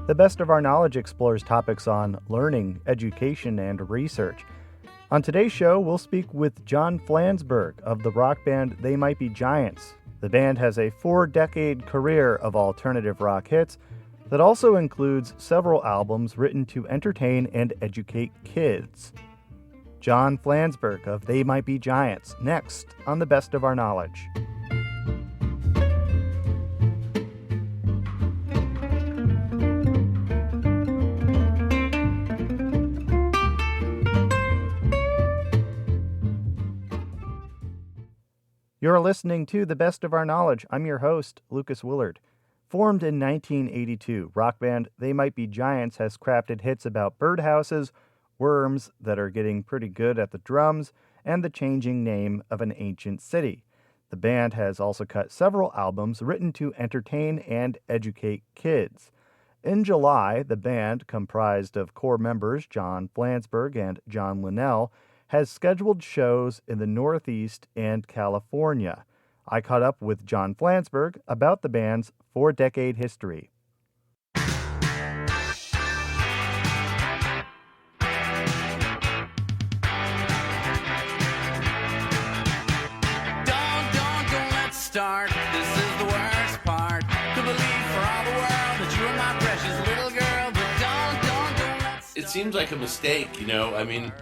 The Best of Our Knowledge explores topics on learning, education, and research. On today's show, we'll speak with John Flansburgh of the rock band They Might Be Giants. The band has a 4-decade career of alternative rock hits that also includes several albums written to entertain and educate kids. John Flansburgh of They Might Be Giants, next on The Best of Our Knowledge. You're listening to The Best of Our Knowledge. I'm your host, Lucas Willard. Formed in 1982, rock band They Might Be Giants has crafted hits about birdhouses, worms that are getting pretty good at the drums, and the changing name of an ancient city. The band has also cut several albums written to entertain and educate kids. In July, the band, comprised of core members John Flansburgh and John Linnell, has scheduled shows in the Northeast and California. I caught up with John Flansburgh about the band's 4-decade history. Let's start. This is the worst part. To believe for all the world that you are my precious little girl, but don't let's start. It seems like a mistake, you know. I mean,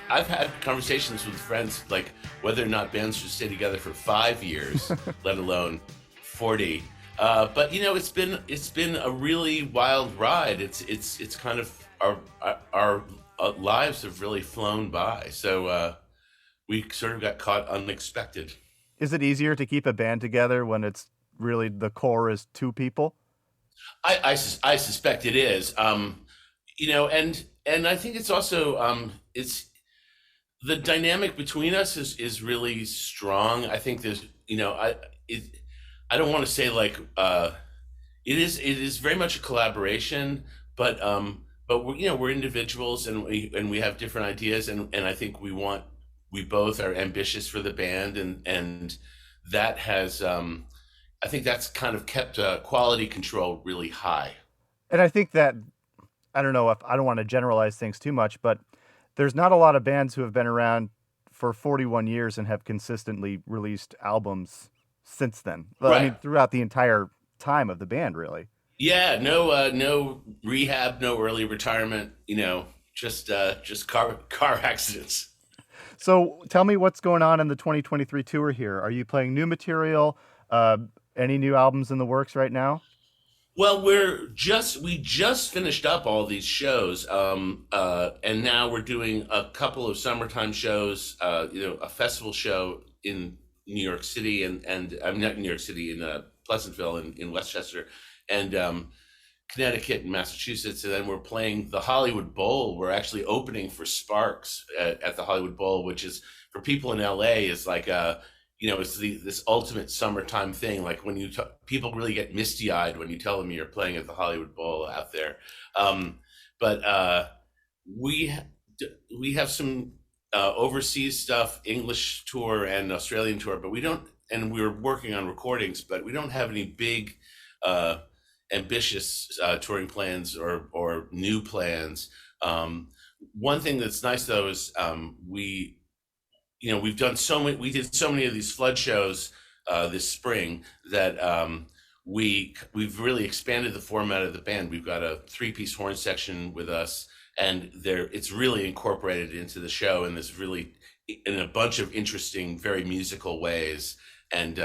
I've had conversations with friends like whether or not bands should stay together for 5 years, let alone 40. But you know, it's been a really wild ride. It's kind of our lives have really flown by. So we sort of got caught unexpected. Is it easier to keep a band together when it's really the core is 2 people? I suspect it is. You know, and I think it's also it's the dynamic between us is really strong. I think there's, you know, I don't want to say like it is very much a collaboration, but we're, you know, we're individuals and we have different ideas, and I think we both are ambitious for the band, and that has I think that's kind of kept quality control really high. And I think that, I don't know if I don't want to generalize things too much, but there's not a lot of bands who have been around for 41 years and have consistently released albums since then. Well, Right. I mean, throughout the entire time of the band, really. Yeah, no rehab, no early retirement, you know, just car accidents. So tell me what's going on in the 2023 tour here. Are you playing new material? Any new albums in the works right now? Well, we just finished up all these shows, and now we're doing a couple of summertime shows. You know, a festival show in New York City, and I'm not in New York City, in Pleasantville, in Westchester, and Connecticut and Massachusetts, and then we're playing the Hollywood Bowl. We're actually opening for Sparks at the Hollywood Bowl, which is, for people in LA, is like you know, it's this ultimate summertime thing. Like when people really get misty-eyed when you tell them you're playing at the Hollywood Bowl out there. But we have some overseas stuff, English tour and Australian tour, but we don't, and we're working on recordings, but we don't have any big ambitious touring plans or new plans. One thing that's nice though is you know, we did so many of these flood shows this spring that we've really expanded the format of the band. We've got a 3-piece horn section with us, and it's really incorporated into the show in a bunch of interesting, very musical ways, and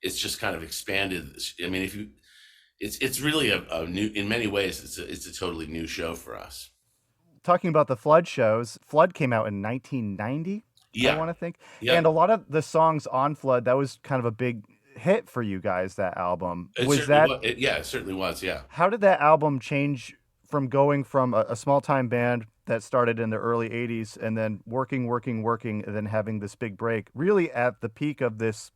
it's just kind of expanded. I mean, it's really a new, in many ways, it's a totally new show for us. Talking about the Flood shows, Flood came out in 1990. Yeah. I want to think. Yep. And a lot of the songs on Flood, that was kind of a big hit for you guys, that album. It certainly was, yeah. How did that album change from going from a small-time band that started in the early 80s and then working, and then having this big break, really at the peak of this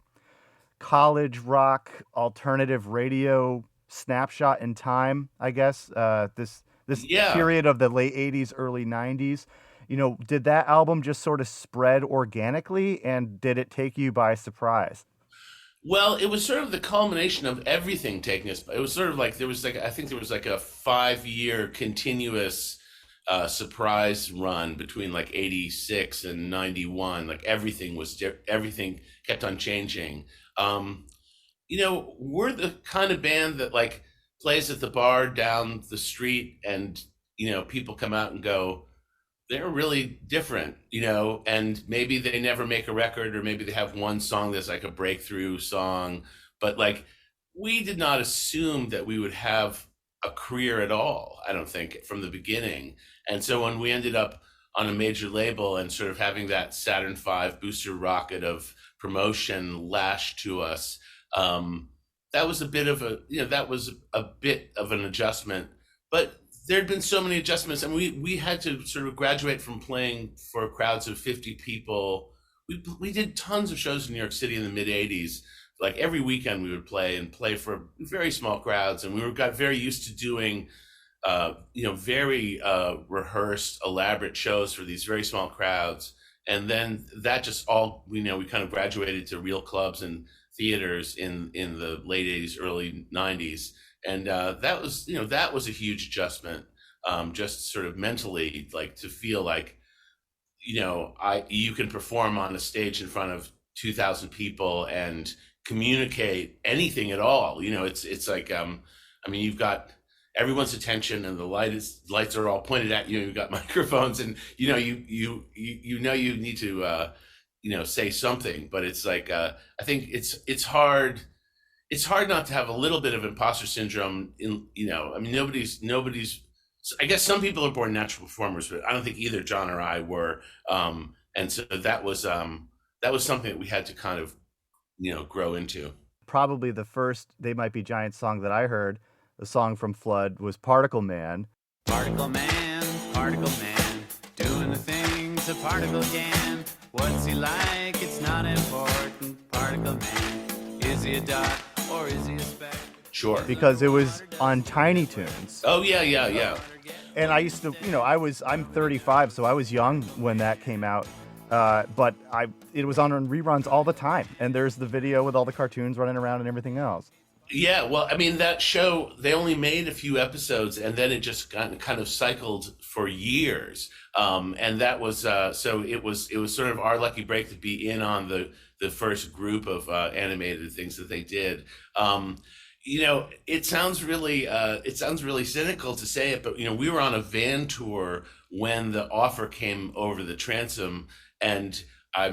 college rock alternative radio snapshot in time, I guess, this period of the late 80s, early 90s? You know, did that album just sort of spread organically, and did it take you by surprise? Well, it was sort of the culmination of everything taking us. It was sort of like I think there was like a 5 year continuous surprise run between like 86 and 91. Like everything kept on changing. Um, we're the kind of band that like plays at the bar down the street, and people come out and go, they're really different, and maybe they never make a record, or maybe they have one song that's like a breakthrough song, but like we did not assume that we would have a career at all, I don't think, from the beginning. And so when we ended up on a major label and sort of having that Saturn V booster rocket of promotion lashed to us, that was a bit of an adjustment, but there'd been so many adjustments, and we had to sort of graduate from playing for crowds of 50 people. We did tons of shows in New York City in the mid 80s. Like every weekend we would play for very small crowds, and got very used to doing very rehearsed, elaborate shows for these very small crowds. And then that just all, we kind of graduated to real clubs and theaters in the late 80s, early 90s. And that was a huge adjustment, just sort of mentally, like to feel like, you can perform on a stage in front of 2,000 people and communicate anything at all. It's like, you've got everyone's attention, and the lights are all pointed at you. You've got microphones, and you need to say something. But it's like I think it's hard. It's hard not to have a little bit of imposter syndrome. Nobody's. I guess some people are born natural performers, but I don't think either John or I were. And so that was something that we had to kind of grow into. Probably the first They Might Be Giants song that I heard, a song from Flood, was Particle Man. Particle Man, doing the things a particle can. What's he like? It's not important. Particle Man, is he a dot or is he a speck? Sure. Because it was on Tiny Toons. Oh yeah. And I used to, I'm 35, so I was young when that came out. But it was on reruns all the time. And there's the video with all the cartoons running around and everything else. Yeah, well, that show, they only made a few episodes, and then it just got kind of cycled for years. And that was so it was sort of our lucky break to be in on the first group of animated things that they did. It sounds really cynical to say it, but we were on a van tour when the offer came over the transom, and I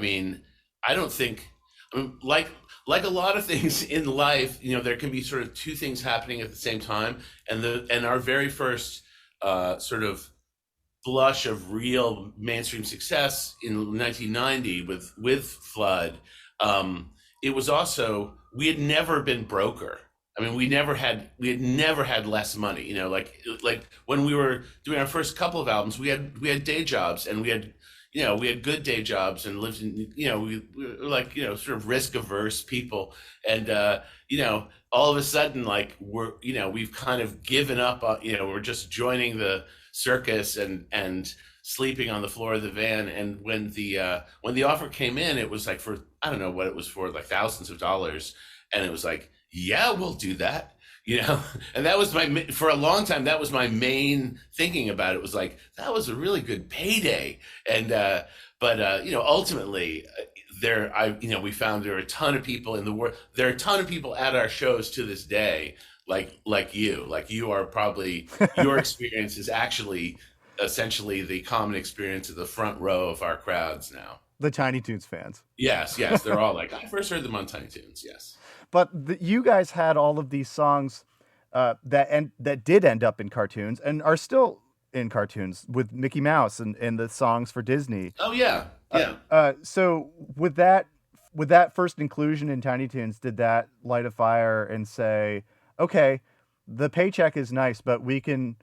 don't think, like a lot of things in life, there can be sort of two things happening at the same time. And our very first sort of blush of real mainstream success in 1990 with Flood, it was also, we had never been broker. We had never had less money. Like when we were doing our first couple of albums, we had day jobs, and we had good day jobs, and lived in, we were like, sort of risk averse people. And, all of a sudden, like we've kind of given up, we're just joining the circus and sleeping on the floor of the van. And when the offer came in, it was like for, I don't know what it was for, like thousands of dollars. And it was like, yeah, we'll do that. And that was for a long time, that was my main thinking about it, was like, that was a really good payday. And, but ultimately we found there are a ton of people in the world. There are a ton of people at our shows to this day, like you are probably, your experience is actually essentially the common experience of the front row of our crowds now. The Tiny Toons fans. Yes. They're all like, I first heard them on Tiny Toons. Yes. But you guys had all of these songs that did end up in cartoons and are still in cartoons, with Mickey Mouse and the songs for Disney. Oh yeah. So with that first inclusion in Tiny Toons, did that light a fire and say, okay, the paycheck is nice, but we can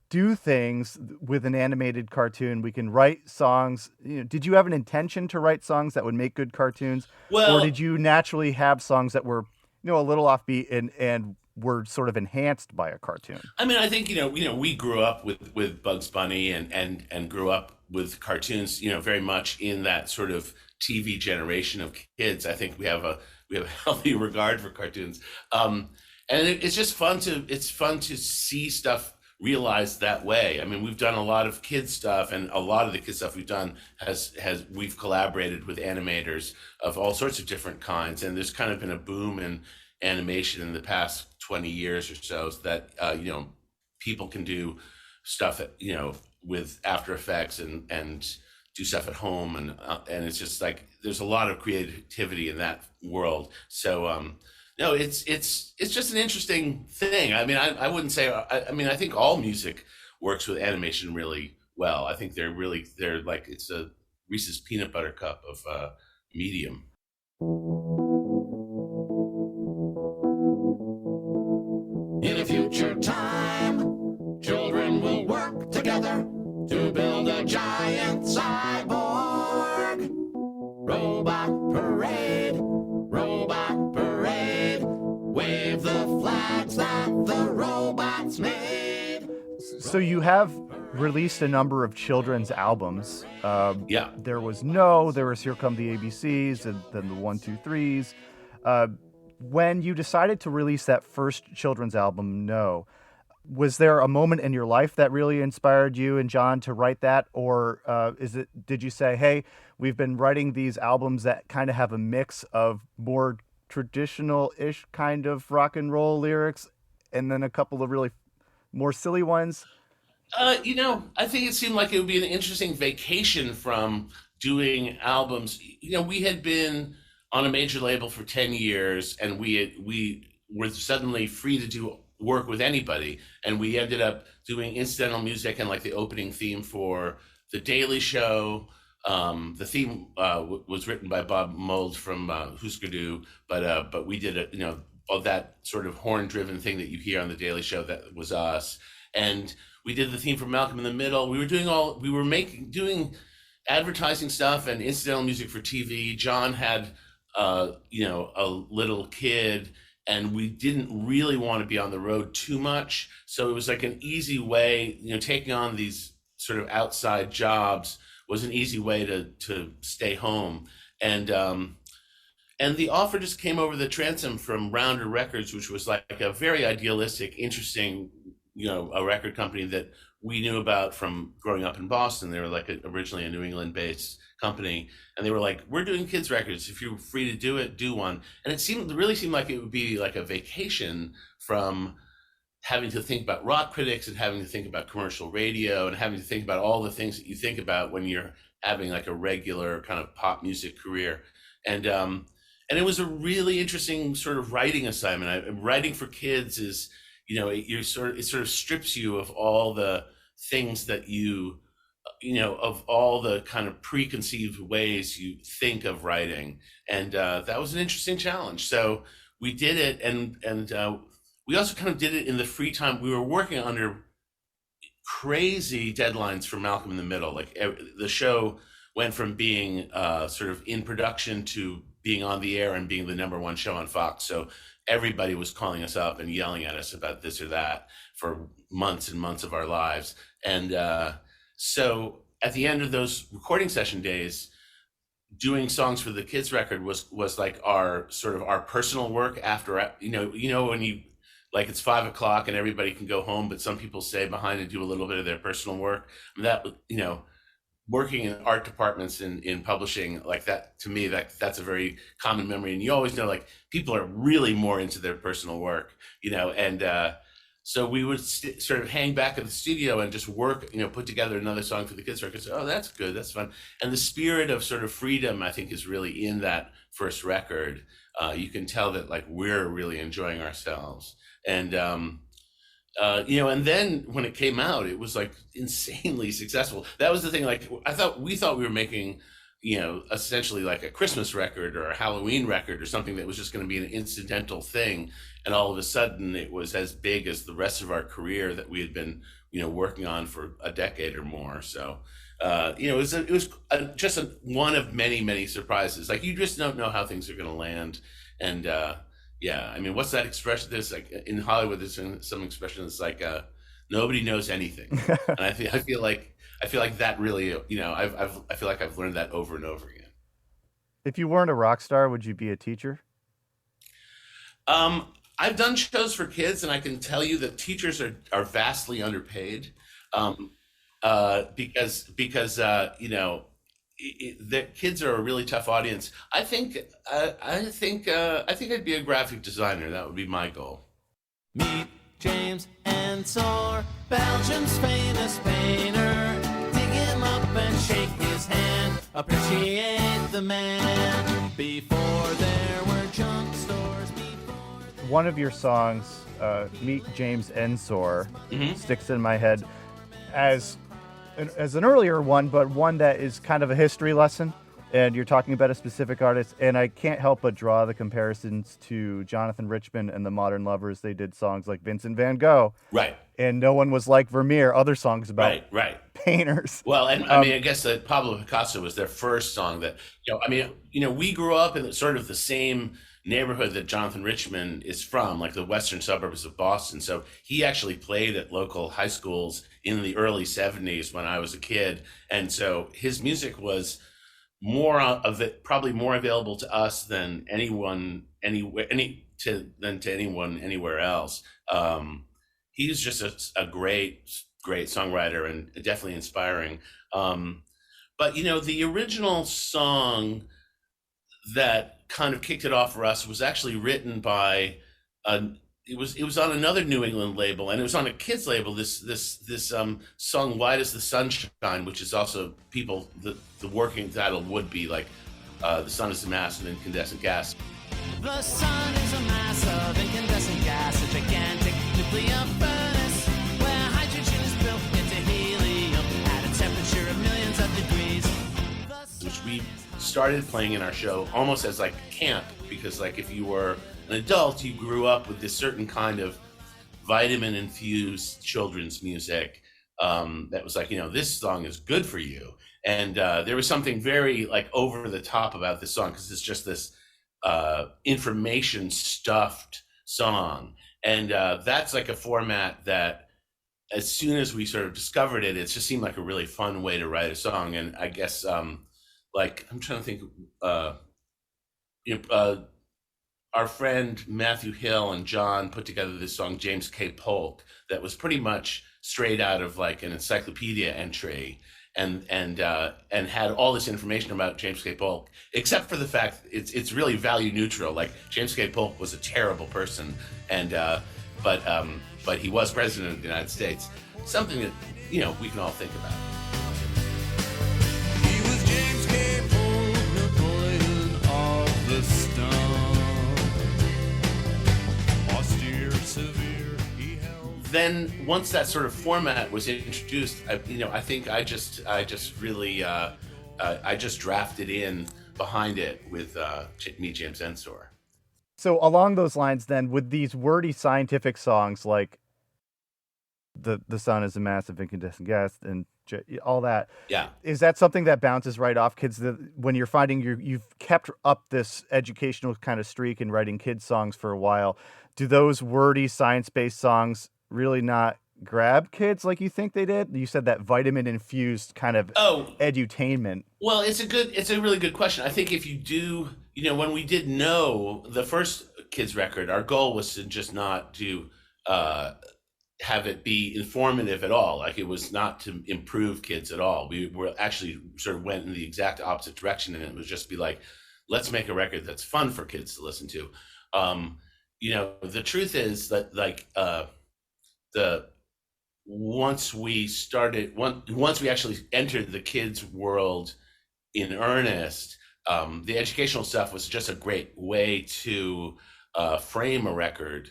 do things with an animated cartoon? We can write songs. Did you have an intention to write songs that would make good cartoons? Well, or did you naturally have songs that were, a little offbeat and were sort of enhanced by a cartoon? I think, we grew up with Bugs Bunny and grew up with cartoons, very much in that sort of TV generation of kids. I think we have a healthy regard for cartoons, and it's just fun to see stuff realized that way. I mean, we've done a lot of kids stuff, and a lot of the kids stuff we've done we've collaborated with animators of all sorts of different kinds, and there's kind of been a boom in animation in the past 20 years or so that people can do stuff with After Effects and do stuff at home, and it's just like there's a lot of creativity in that world. So no, it's just an interesting thing. I mean, I wouldn't say. I mean, I think all music works with animation really well. I think they're like it's a Reese's peanut butter cup of medium. In a future time, children will work together to build a giant cyborg. Robot parade, wave the flags that the robots made. So you have released a number of children's albums. Yeah. There was Here Come the ABCs, and then the 1, 2, 3s. When you decided to release that first children's album, No, was there a moment in your life that really inspired you and John to write that? Or did you say, hey, we've been writing these albums that kind of have a mix of more traditional-ish kind of rock and roll lyrics and then a couple of really more silly ones? I think it seemed like it would be an interesting vacation from doing albums. We had been on a major label for 10 years, and we were suddenly free to do work with anybody, and we ended up doing incidental music and like the opening theme for The Daily Show. The theme was written by Bob Mould from Husker Du, but we did all that sort of horn-driven thing that you hear on The Daily Show. That was us, and we did the theme for Malcolm in the Middle. We were doing advertising stuff and incidental music for TV. John had a little kid, and we didn't really want to be on the road too much. So it was like an easy way, taking on these sort of outside jobs was an easy way to stay home. And the offer just came over the transom from Rounder Records, which was like a very idealistic, interesting, a record company that we knew about from growing up in Boston. They were like originally a New England based company, and they were like, we're doing kids records. If you're free to do it, do one. And it really seemed like it would be like a vacation from having to think about rock critics and having to think about commercial radio and having to think about all the things that you think about when you're having like a regular kind of pop music career. And it was a really interesting sort of writing assignment. Writing for kids is, it sort of strips you of all the things that of all the kind of preconceived ways you think of writing. And that was an interesting challenge. So we did it, and we also kind of did it in the free time. We were working under crazy deadlines for Malcolm in the Middle. Like the show went from being sort of in production to being on the air and being the #1 show on Fox. So everybody was calling us up and yelling at us about this or that for months and months of our lives. And so at the end of those recording session days, doing songs for the kids record was like our personal work after, when you, like, it's 5:00 and everybody can go home, but some people stay behind and do a little bit of their personal work. That, working in art departments in publishing, like that, to me, that's a very common memory. And you always know, like, people are really more into their personal work, and so we would sort of hang back at the studio and just work, put together another song for the kids record. So, oh, that's good, that's fun. And the spirit of sort of freedom, I think, is really in that first record. You can tell that, like, we're really enjoying ourselves. And and then when it came out, it was like insanely successful. That was the thing. Like, we thought we were making, essentially like a Christmas record or a Halloween record or something that was just going to be an incidental thing. And all of a sudden it was as big as the rest of our career that we had been, working on for a decade or more. So, it was just one of many, many surprises. Like, you just don't know how things are going to land. And, yeah, I mean, what's that expression? There's like in Hollywood, there's some expression that's like, nobody knows anything. And I feel like that really, I feel like I've learned that over and over again. If you weren't a rock star, would you be a teacher? I've done shows for kids, and I can tell you that teachers are vastly underpaid, um, because the kids are a really tough audience. I think I'd be a graphic designer. That would be my goal. Meet James Ensor, Belgium's famous painter. Dig him up and shake his hand. Appreciate the man. Before there were junk stores. One of your songs, Meet James Ensor, sticks in my head as an earlier one, but one that is kind of a history lesson. And you're talking about a specific artist, and I can't help but draw the comparisons to Jonathan Richman and the Modern Lovers. They did songs like Vincent van Gogh. Right. And No One Was Like Vermeer, other songs about painters. Well, and I guess that Pablo Picasso was their first song that, we grew up in sort of the same neighborhood that Jonathan Richman is from, like the western suburbs of Boston. So he actually played at local high schools in the early 70s when I was a kid. And so his music was probably more available to us than anyone anywhere else. He's just a great songwriter and definitely inspiring. But the original song that kind of kicked it off for us was actually written by it was on another New England label, and it was on a kids label. This song "Why Does the Sun Shine," which is also the working title would be like "The Sun is a Mass of Incandescent Gas." The sun is a mass of incandescent gas, a gigantic nuclear furnace where hydrogen is built into helium at a temperature of millions of degrees. Which we started playing in our show almost as like camp, because like if you were an adult, you grew up with this certain kind of vitamin-infused children's music that was like, this song is good for you. And there was something very like over the top about this song because it's just this information-stuffed song. And that's like a format that as soon as we sort of discovered it, it just seemed like a really fun way to write a song. And I guess like I'm trying to think, our friend Matthew Hill and John put together this song James K. Polk that was pretty much straight out of like an encyclopedia entry, and had all this information about James K. Polk, except for the fact it's really value neutral. Like James K. Polk was a terrible person, and but he was president of the United States. Something that we can all think about. He was James K. Polk, Napoleon of the Stone. Austere, severe, he held. Then once that sort of format was introduced, I think I just really I just drafted in behind it with Meet James Ensor. So along those lines, then, with these wordy scientific songs like the sun is a massive incandescent gas and all that, is that something that bounces right off kids? When you're finding you've kept up this educational kind of streak in writing kids songs for a while, do those wordy science-based songs really not grab kids like you think they did? You said that vitamin-infused kind of edutainment. Well, it's a really good question. I think if you do, when we did Know, the first kids record, our goal was to just not to have it be informative at all. Like it was not to improve kids at all. We were actually sort of went in the exact opposite direction, and it was just be like, let's make a record that's fun for kids to listen to. The truth is that like once we actually entered the kids world in earnest, the educational stuff was just a great way to frame a record,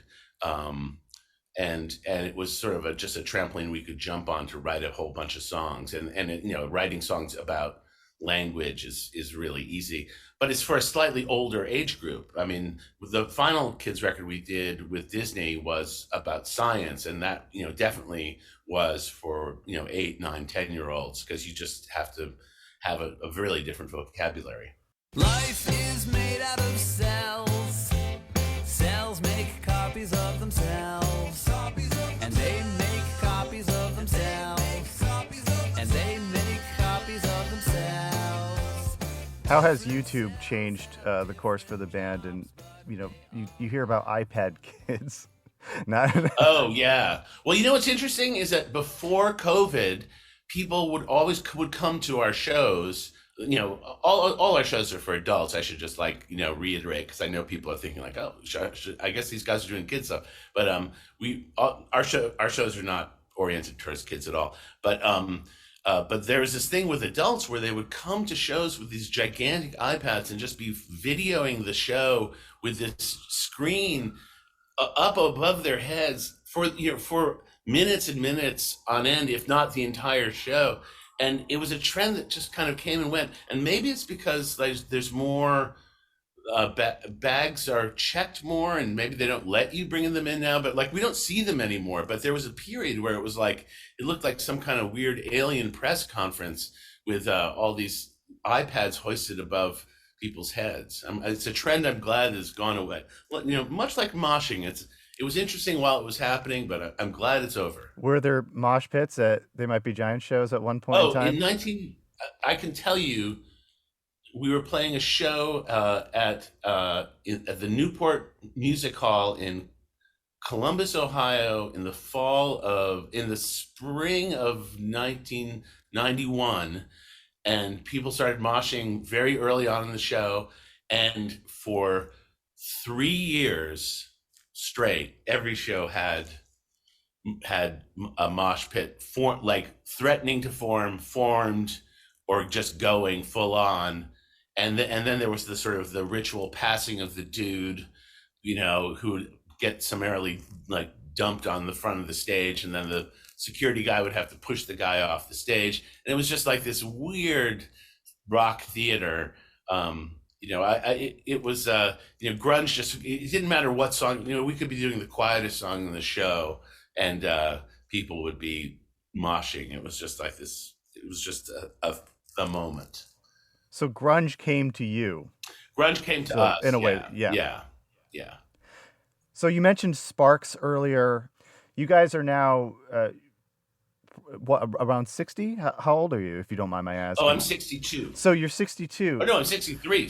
and it was sort of just a trampoline we could jump on to write a whole bunch of songs. And writing songs about language is really easy, but it's for a slightly older age group. I mean, the final kids record we did with Disney was about science, and that definitely was for 8, 9, 10-year-olds, because you just have to have a really different vocabulary. Life is made out of cells. Cells make copies of themselves, and they make copies of themselves, and they make copies of themselves. How has YouTube changed the course for the band? And you hear about iPad kids. Not Oh yeah. Well, you know what's interesting is that before COVID, people would come to our shows. All our shows are for adults. I should just reiterate, because I know people are thinking like, oh, I guess these guys are doing kids stuff. But our shows are not oriented towards kids at all. But there was this thing with adults where they would come to shows with these gigantic iPads and just be videoing the show with this screen up above their heads for minutes and minutes on end, if not the entire show. And it was a trend that just kind of came and went. And maybe it's because there's more bags are checked more, and maybe they don't let you bring them in now. But we don't see them anymore. But there was a period where it was it looked like some kind of weird alien press conference with all these iPads hoisted above people's heads. It's a trend I'm glad has gone away. Much like moshing, it was interesting while it was happening, but I'm glad it's over. Were there mosh pits at They Might Be Giant shows at one point in time? I can tell you, we were playing a show at the Newport Music Hall in Columbus, Ohio, in the spring of 1991, and people started moshing very early on in the show, and for 3 years straight, every show had a mosh pit threatening to formed, or just going full on. And then there was the sort of the ritual passing of the dude, who would get summarily dumped on the front of the stage, and then the security guy would have to push the guy off the stage. And it was just like this weird rock theater. It was grunge. It didn't matter what song. We could be doing the quietest song in the show, and people would be moshing. It was just like this. It was just a moment. So grunge came to you. Grunge came to us in a way. Yeah. So you mentioned Sparks earlier. You guys are now around 60? How old are you, if you don't mind my asking? Oh, I'm 62. So you're 62. Oh, no, I'm 63.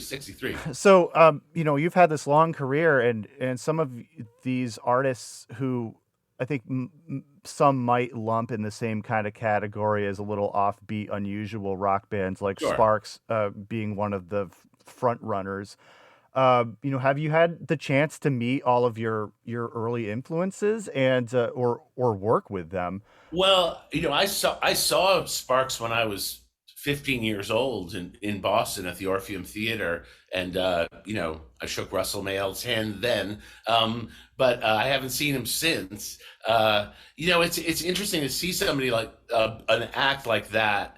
So you've had this long career, and some of these artists who I think some might lump in the same kind of category as a little offbeat, unusual rock bands, like Sure. Sparks being one of the front runners. Have you had the chance to meet all of your early influences and or work with them? Well, I saw Sparks when I was 15 years old in Boston at the Orpheum Theater, and I shook Russell Mayall's hand then, but I haven't seen him since. It's interesting to see somebody like an act like that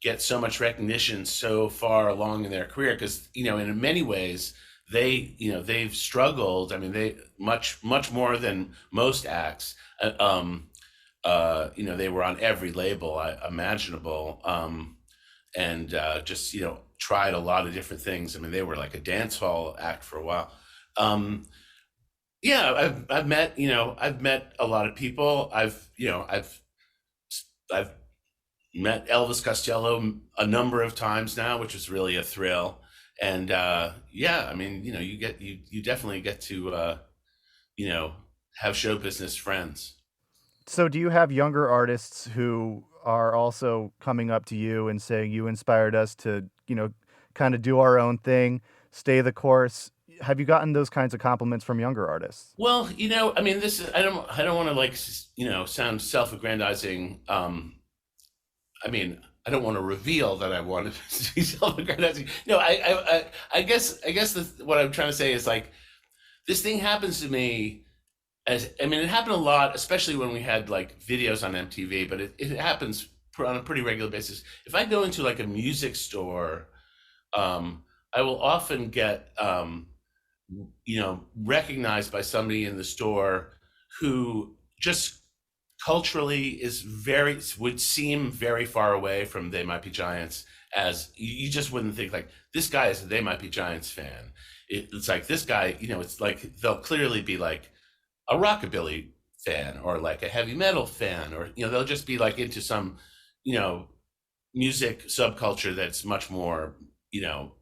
get so much recognition so far along in their career, because in many ways they've struggled. I mean, they much more than most acts. They were on every label imaginable, and just tried a lot of different things. I mean, they were like a dance hall act for a while. I've met a lot of people. I've met Elvis Costello a number of times now, which is really a thrill. And you definitely get to have show business friends. So do you have younger artists who are also coming up to you and saying, you inspired us to, kind of do our own thing, stay the course? Have you gotten those kinds of compliments from younger artists? Well, I don't want to sound self-aggrandizing. I don't want to reveal that I want to be self-aggrandizing. No, I guess what I'm trying to say is this thing happens to me. It happened a lot, especially when we had videos on MTV, but it happens on a pretty regular basis. If I go into a music store, I will often get recognized by somebody in the store who just culturally would seem very far away from They Might Be Giants, as you just wouldn't think this guy is a They Might Be Giants fan. It's like this guy, it's like they'll clearly be a rockabilly fan or a heavy metal fan, or they'll just be into some music subculture that's much more you know,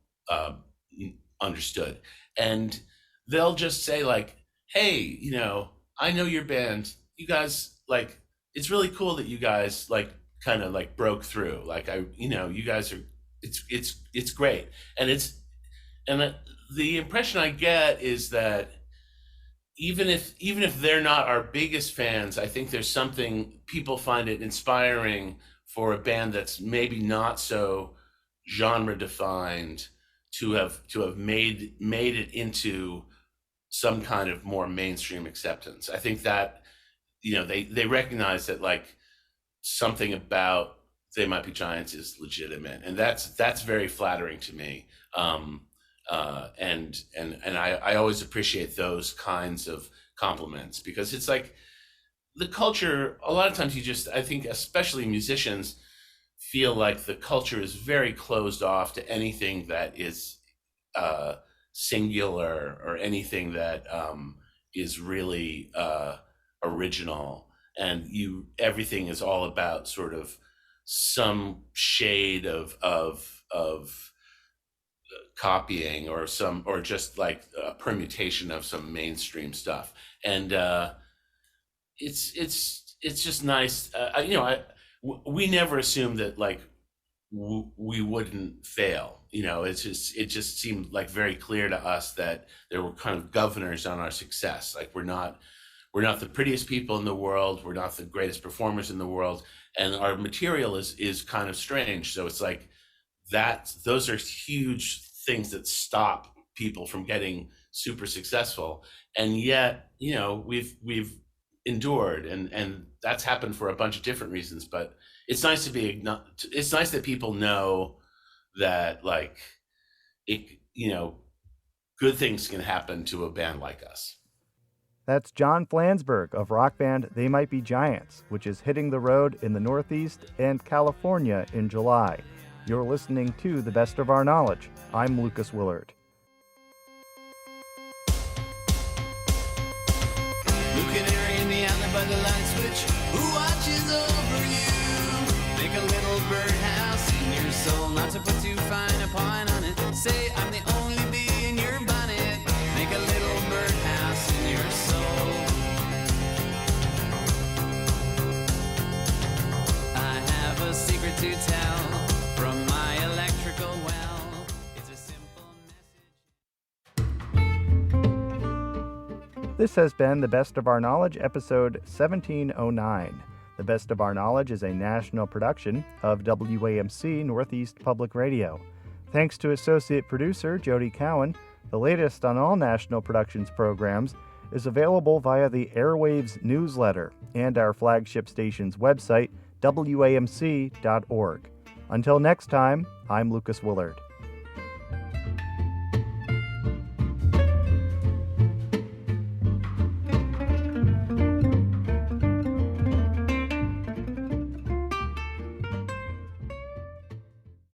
understood. And they'll just say like, hey, you know, I know your band. You guys, like, it's really cool that you guys like kind of like broke through. Like you guys are, it's great. And the impression I get is that even if they're not our biggest fans, I think there's something, people find it inspiring for a band that's maybe not so genre defined to have made it into some kind of more mainstream acceptance. I think that, you know, they recognize that like something about They Might Be Giants is legitimate, and that's very flattering to me. And I always appreciate those kinds of compliments, because it's like the culture, a lot of times I think especially musicians feel like the culture is very closed off to anything that is singular, or anything that is really original, and everything is all about sort of some shade of copying, or just like a permutation of some mainstream stuff. And it's just nice. We never assumed that like we wouldn't fail. You know, it just seemed like very clear to us that there were kind of governors on our success. Like we're not the prettiest people in the world. We're not the greatest performers in the world. And our material is kind of strange. So it's like those are huge things that stop people from getting super successful. And yet, you know, we've endured, and that's happened for a bunch of different reasons. But it's nice it's nice that people know that like good things can happen to a band like us. That's John Flansburgh of rock band They Might Be Giants, which is hitting the road in the Northeast and California in July. You're listening to The Best of Our Knowledge. I'm Lucas Willard. Blue canary in the alley by the light switch, who watches over you? Make a little birdhouse in your soul, not to put too fine a point on it. Say I'm the only bee in your bonnet. Make a little birdhouse in your soul. I have a secret to tell from my electrical well. It's a simple message. This has been The Best of Our Knowledge, episode 1709. The Best of Our Knowledge is a national production of WAMC Northeast Public Radio. Thanks to associate producer Jody Cowan. The latest on all National Productions programs is available via the Airwaves newsletter and our flagship station's website, WAMC.org. Until next time, I'm Lucas Willard.